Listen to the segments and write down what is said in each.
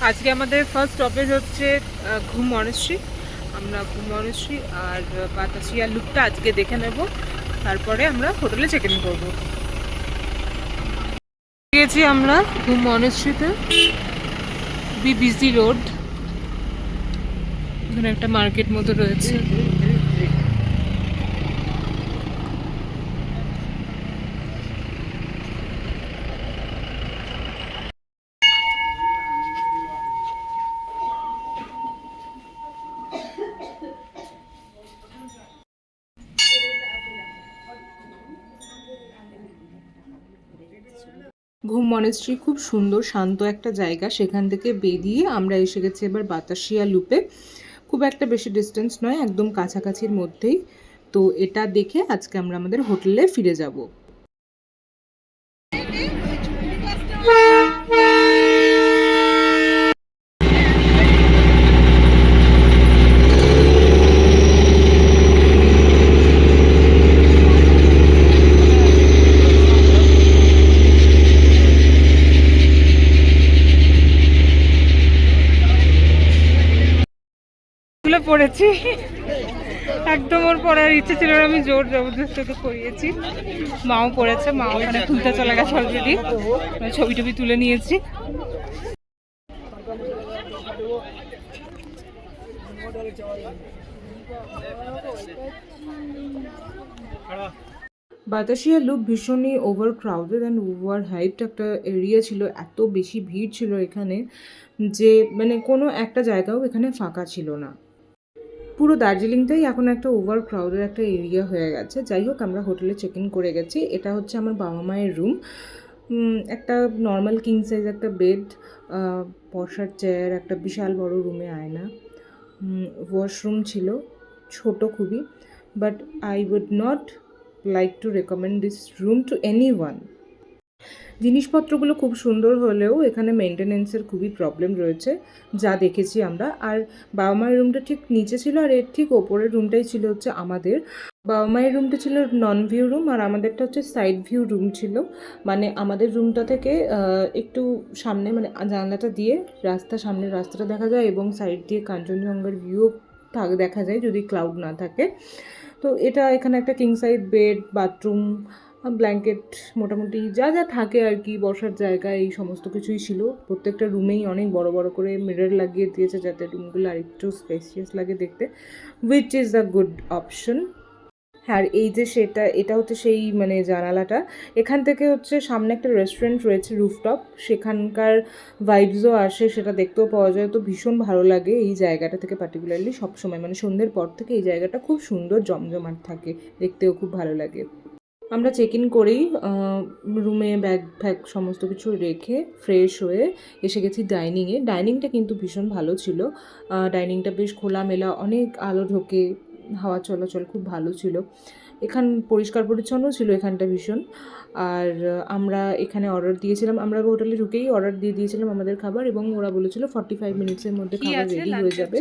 আজকে আমাদের first stoppage হচ্ছে ঘুম মনেস্ট্রি। আমরা ঘুম মনেস্ট্রি আর বাতাসিয়া লুপটা আজকে দেখে নেব, তারপরে আমরা হোটেলে চেক ইন করবো। গিয়েছি আমরা ঘুম মনেস্ট্রিতে, বিজি রোড, এখানে একটা মার্কেট মতো রয়েছে। ঘুম মনেস্ট্রি খুব সুন্দর শান্ত একটা জায়গা, সেখান থেকে বেরিয়ে আমরা এসে গেছি এবার বাতাসিয়া লুপে। খুব একটা বেশি ডিস্টেন্স নয়, একদম কাছাকাছির মধ্যেই। তো এটা দেখে আজকে আমরা আমাদের হোটেলে ফিরে যাব। পড়েছি একদম, ওর পড়ার ইচ্ছে ছিল না, আমি জোর জবরদস্তি করিয়েছি। মাও পড়েছে, মা ওখানে খুলতে চলে গেছে অলরেডি, ছবি টবি তুলে নিয়েছি। বাতাসিয়া লুপ ভীষণই over crowded and over hyped একটা এরিয়া ছিল। এত বেশি ভিড় ছিল এখানে যে মানে কোনো একটা জায়গাও এখানে ফাঁকা ছিল না। পুরো দার্জিলিংটাই এখন একটা ওভার ক্রাউডের একটা এরিয়া হয়ে গেছে। যাই হোক, আমরা হোটেলে চেক ইন করে গেছি। এটা হচ্ছে আমার বাবা মায়ের রুম। একটা নর্মাল কিং সাইজ একটা বেড, বসার চেয়ার, একটা বিশাল বড় রুমে আয়না, ওয়াশরুম ছিল ছোট খুবই। But I would not like to recommend this room to anyone. জিনিসপত্রগুলো খুব সুন্দর হলেও এখানে মেনটেনেন্সের খুবই প্রবলেম রয়েছে, যা দেখেছি আমরা। আর বাবা মায়ের রুমটা ঠিক নিচে ছিল, আর এর ঠিক ওপরের রুমটাই ছিল হচ্ছে আমাদের। বাবা মায়ের রুমটা ছিল নন ভিউ রুম, আর আমাদেরটা হচ্ছে সাইড ভিউ রুম ছিল। মানে আমাদের রুমটা থেকে একটু সামনে, মানে জানলাটা দিয়ে সামনের রাস্তাটা দেখা যায়, এবং সাইড দিয়ে কাঞ্চনজঙ্ঘার ভিউও দেখা যায় যদি ক্লাউড না থাকে। তো এটা এখানে একটা king size bed, bathroom, blanket, মোটামুটি যা যা থাকে আর কি, বসার জায়গা, এই সমস্ত কিছুই ছিল। প্রত্যেকটা রুমেই অনেক বড় বড় করে মিরর লাগিয়ে দিয়েছে, যাতে রুমগুলো আর একটু স্পেসিয়াস লাগে দেখতে, which is a good option. আর এই যে এটা হচ্ছে সেই মানে জানালাটা, এখান থেকে হচ্ছে সামনে একটা রেস্টুরেন্ট রয়েছে রুফটপ, সেখানকার ভাইবসও আসে, সেটা দেখতেও পাওয়া যায়। তো ভীষণ ভালো লাগে এই জায়গাটা থেকে, পার্টিকুলারলি সবসময়, মানে সন্ধ্যের পর থেকে এই জায়গাটা খুব সুন্দর জমজমাট থাকে, দেখতেও খুব ভালো লাগে। আমরা চেক ইন করেই রুমে ব্যাগ ফ্যাগ সমস্ত কিছু রেখে ফ্রেশ হয়ে এসে গেছি ডাইনিংয়ে। ডাইনিংটা কিন্তু ভীষণ ভালো ছিল। ডাইনিংটা বেশ খোলামেলা, অনেক আলো ঢোকে, হাওয়া চলাচল খুব ভালো ছিল। এখান পরিষ্কার পরিচ্ছন্ন ছিল এখানটা ভীষণ। আর আমরা এখানে অর্ডার দিয়েছিলাম, আমরা হোটেলে ঢুকেই অর্ডার দিয়ে দিয়েছিলাম আমাদের খাবার, এবং ওরা বলেছিল 45 মিনিটসের মধ্যে খাবার রেডি হয়ে যাবে।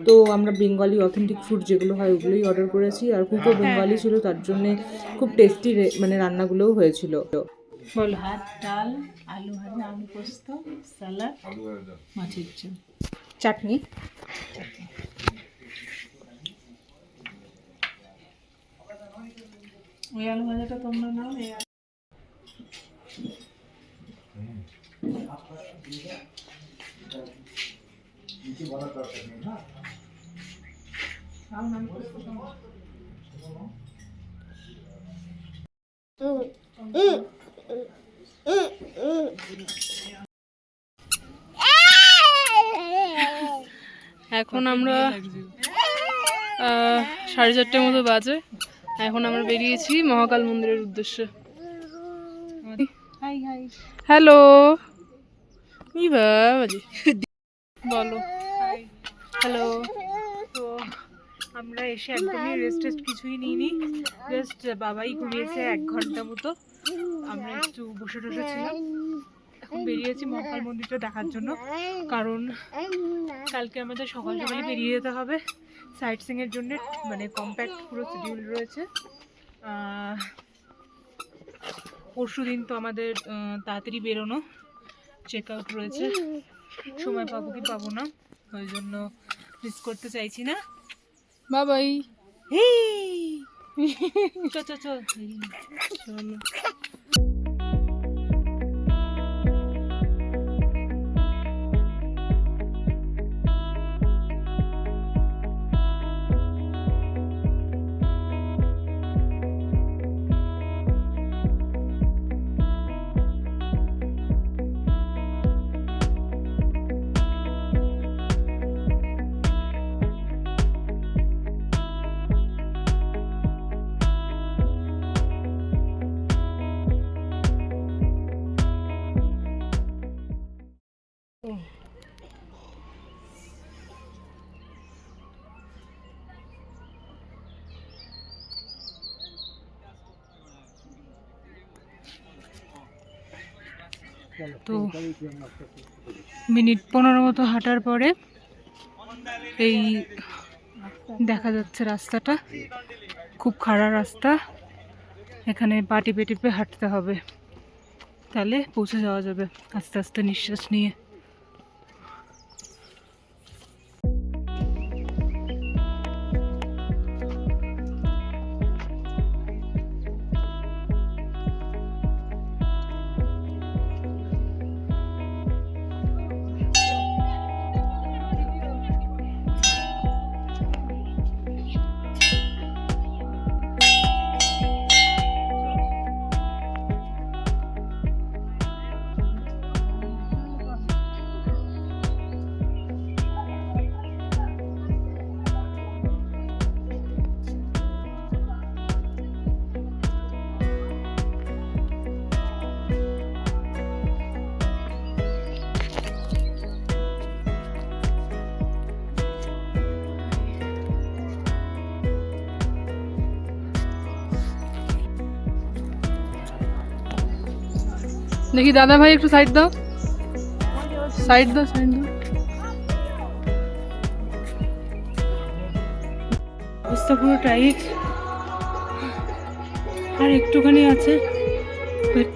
তো আমরা বেঙ্গলি অথেন্টিক ফুড যেগুলো হয় ওগুলোই অর্ডার করেছি, আর কুকও বেঙ্গলি ছিল, তার জন্যে খুব টেস্টি মানে রান্নাগুলোও হয়েছিল। বল, ভাত, ডাল, আলু ভাজা, আলু পোস্ত, স্যালাড, মাছের ঝোল, চাটনি। ওই আলু ভাজাটা তোমরা নাও। এখন আমরা 4:30টার মতো বাজে। এখন আমরা বেরিয়েছি মহাকাল মন্দিরের উদ্দেশ্যে। হাই হাই হ্যালো বাবাজি, বলো হ্যালো। তো আমরা এসে একদমই রেস্ট কিছুই নিইনি, জাস্ট বাবাই ঘুমিয়েছে 1 ঘন্টা মতো, আমরা একটু বসে টসে ছিলাম। এখন বেরিয়েছি মহাকাল মন্দিরটা দেখার জন্য, কারণ কালকে আমাদের সকাল সকালে বেরিয়ে যেতে হবে সাইট সিংয়ের জন্য, মানে কম্প্যাক্ট পুরো শিডিউল রয়েছে। পরশু দিন তো আমাদের তাড়াতাড়ি বেরোনো, চেক আউট রয়েছে, সময় পাবো কি পাবো না, ওই জন্য মিস করতে চাইছি না। বাবাই চল চল চল। চলো। তো মিনিট 15 মতো হাঁটার পরে এই দেখা যাচ্ছে রাস্তাটা, খুব খাড়া রাস্তা, এখানে পা টিপে টিপে হাঁটতে হবে, তাহলে পৌঁছে যাওয়া যাবে আস্তে আস্তে নিঃশ্বাস নিয়ে। দেখি দাদা ভাই একটু সাইড দাও, সাইড দাও, সাইড দাও। অবস্থা পুরো টাইট, আর একটুখানি আছে, বাট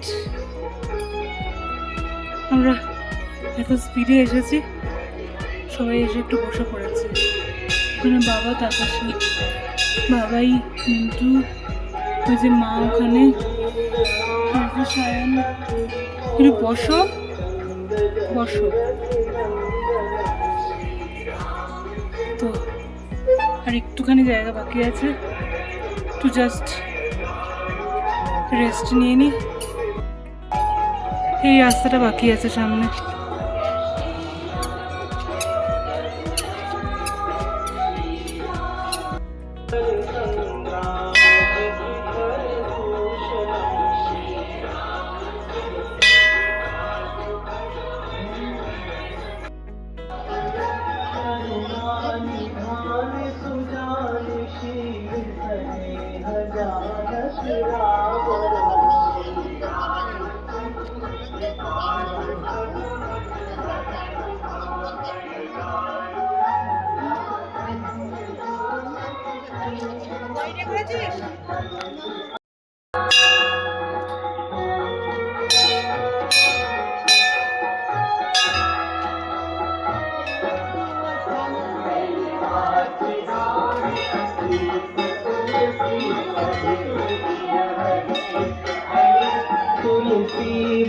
আমরা এত স্পিডে এসেছি, সবাই এসে একটু বসে পড়েছে। ওখানে বাবা, তার পাশে বাবাই, মিন্টু, ওই যে মা ওখানে, সায়ন, একটু বসো বসো। তো আর একটুখানি জায়গা বাকি আছে, একটু জাস্ট রেস্ট নিয়ে নি। এই রাস্তাটা বাকি আছে সামনে।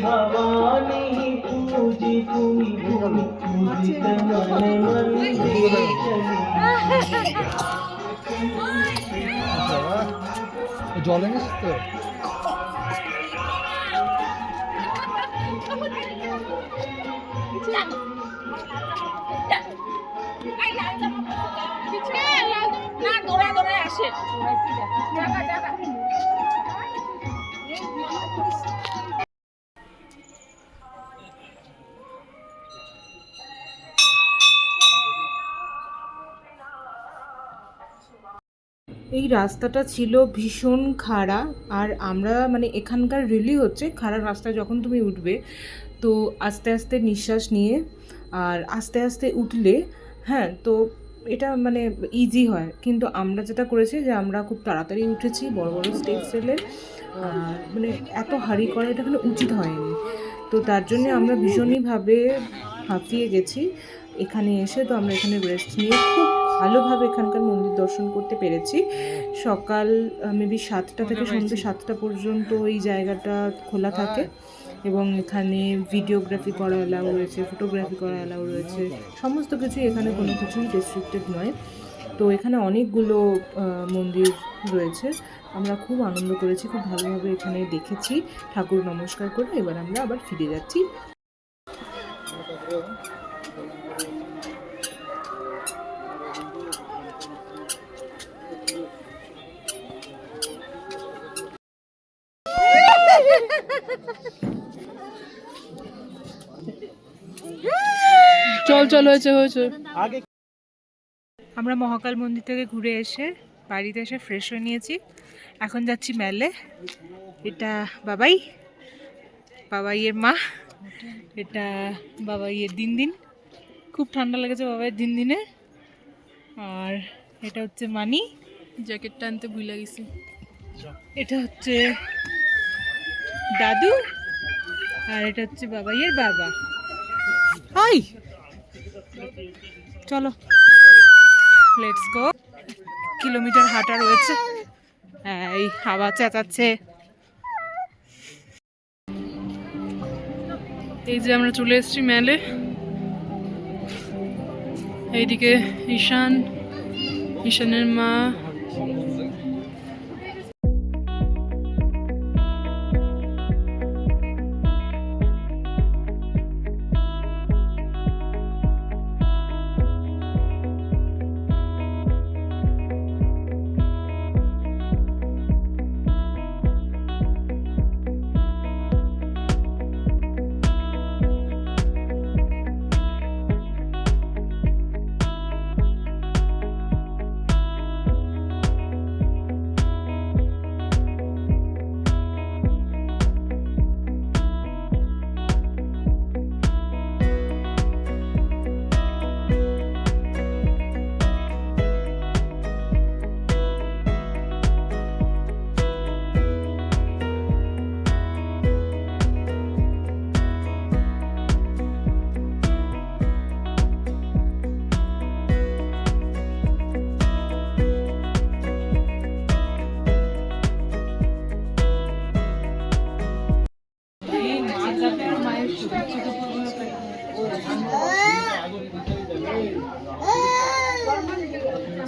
भवानी पूजी पूजी पूजित मन मंदिर चली জল এনেছিস তো? এই রাস্তাটা ছিল ভীষণ খাড়া, আর আমরা মানে এখানকার রিলি হচ্ছে খাড়া রাস্তা যখন তুমি উঠবে তো আস্তে আস্তে নিঃশ্বাস নিয়ে আর আস্তে আস্তে উঠলে, হ্যাঁ, তো এটা মানে ইজি হয়। কিন্তু আমরা যেটা করেছি যে আমরা খুব তাড়াতাড়ি উঠেছি বড় বড় স্টেপ ফেলে, মানে এত হাঁড়ি করা এটা এখানে উচিত হয়নি। তো তার জন্যে আমরা ভীষণইভাবে হাঁপিয়ে গেছি এখানে এসে। তো আমরা এখানে রেস্ট নিয়ে খুব ভালোভাবে এখানকার মন্দির দর্শন করতে পেরেছি। সকাল মেবি 7টা থেকে সন্ধ্যে 7টা পর্যন্ত এই জায়গাটা খোলা থাকে, এবং এখানে ভিডিওগ্রাফি করা অ্যালাউ রয়েছে, ফটোগ্রাফি করা অ্যালাউ রয়েছে, সমস্ত কিছুই এখানে কোনো কিছুই রেস্ট্রিক্টেড নয়। তো এখানে অনেকগুলো মন্দির রয়েছে, আমরা খুব আনন্দ করেছি, খুব ভালোভাবে এখানে দেখেছি, ঠাকুর নমস্কার করে এবার আমরা আবার ফিরে যাচ্ছি। চল চল, হয়েছে হয়েছে। আমরা মহাকাল মন্দির থেকে ঘুরে এসে বাড়িতে এসে ফ্রেশ হয়ে নিয়েছি। এখন যাচ্ছি মেলে। এটা বাবাইয়ের মা, এটা বাবাইয়ের দিন। খুব ঠান্ডা লেগেছে বাবাইয়ের দিনে। আর এটা হচ্ছে মানি, জ্যাকেটটা আনতে ভুলে গেছি। এটা হচ্ছে দাদু, আর এটা হচ্ছে বাবাইয়ের বাবা। হাই, চলো লেটস গো। কিলোমিটার হাঁটা রয়েছে, এই হাওয়া চেঁচাচ্ছে। এই যে আমরা চলে এসেছি মেলে। এইদিকে ঈশানের মা।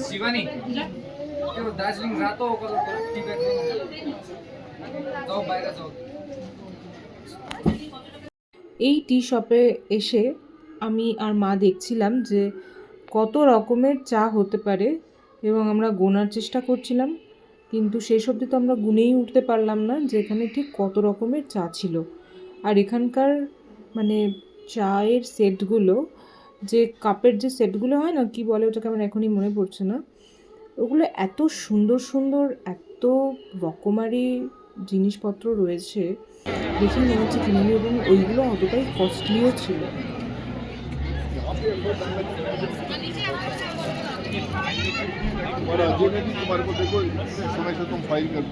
শিবানী, কেউ দার্জিলিং রাতও কত ঠিক আছে, যাও বাইরে যাও। এই টি শপে এসে আমি আর মা দেখছিলাম যে কত রকমের চা হতে পারে, এবং আমরা গোনার চেষ্টা করছিলাম, কিন্তু শেষ অবধি তো আমরা গুনেই উঠতে পারলাম না যে এখানে ঠিক কত রকমের চা ছিল। আর এখানকার মানে চায়ের সেটগুলো, যে কাপের যে সেটগুলো হয় না, কি বলে ওটাকে, আমার এখনই মনে পড়ছে না, ওগুলো এত সুন্দর, এত রকমারি জিনিসপত্র রয়েছে, দেখে মনে হচ্ছে কিনে নিই, এবং ওইগুলো অতটাই কস্টলিও ছিল। और जो मैं भी तुम्हारे को देखो समय से तुम फाइल कर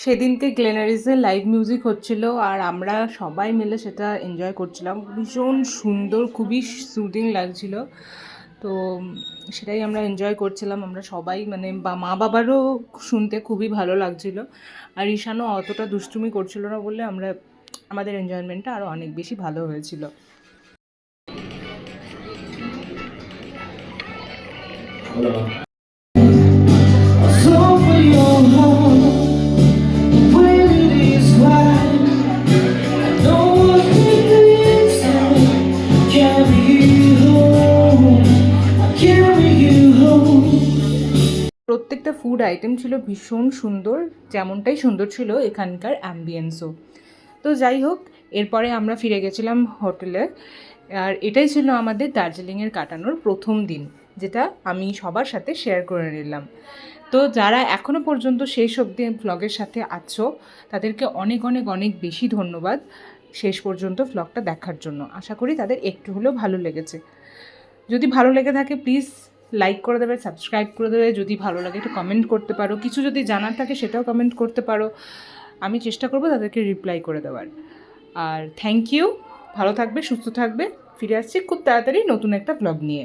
সেদিনকে গ্লেনারিসে লাইভ মিউজিক হচ্ছিল আর আমরা সবাই মিলে সেটা এনজয় করছিলাম। ভীষণ সুন্দর, খুবই সুদিং লাগছিল। তো সেটাই আমরা এনজয় করছিলাম। আমরা সবাই মানে মা বাবারও শুনতে খুবই ভালো লাগছিল। আর ঈশানও অতটা দুষ্টুমি করছিল না বলে আমাদের এনজয়মেন্টটা আরও অনেক বেশি ভালো হয়েছিল। প্রত্যেকটা ফুড আইটেম ছিল ভীষণ সুন্দর, যেমনটাই সুন্দর ছিল এখানকার অ্যাম্বিয়েন্সও। তো যাই হোক, এরপরে আমরা ফিরে গেছিলাম হোটেলে। আর এটাই ছিল আমাদের দার্জিলিংয়ের কাটানোর প্রথম দিন, যেটা আমি সবার সাথে শেয়ার করে নিলাম। তো যারা এখনও পর্যন্ত শেষ অবধি ভ্লগের সাথে আছো, তাদেরকে অনেক অনেক অনেক বেশি ধন্যবাদ শেষ পর্যন্ত ভ্লগটা দেখার জন্য। আশা করি তাদের একটু হলেও ভালো লেগেছে। যদি ভালো লেগে থাকে প্লিজ লাইক করে দেবে, সাবস্ক্রাইব করে দেবে। যদি ভালো লাগে একটু কমেন্ট করতে পারো, কিছু যদি জানার থাকে সেটাও কমেন্ট করতে পারো। আমি চেষ্টা করবো তাদেরকে রিপ্লাই করে দেওয়ার। আর থ্যাংক ইউ, ভালো থাকবে, সুস্থ থাকবে। ফিরে আসছি খুব তাড়াতাড়ি নতুন একটা ভ্লগ নিয়ে।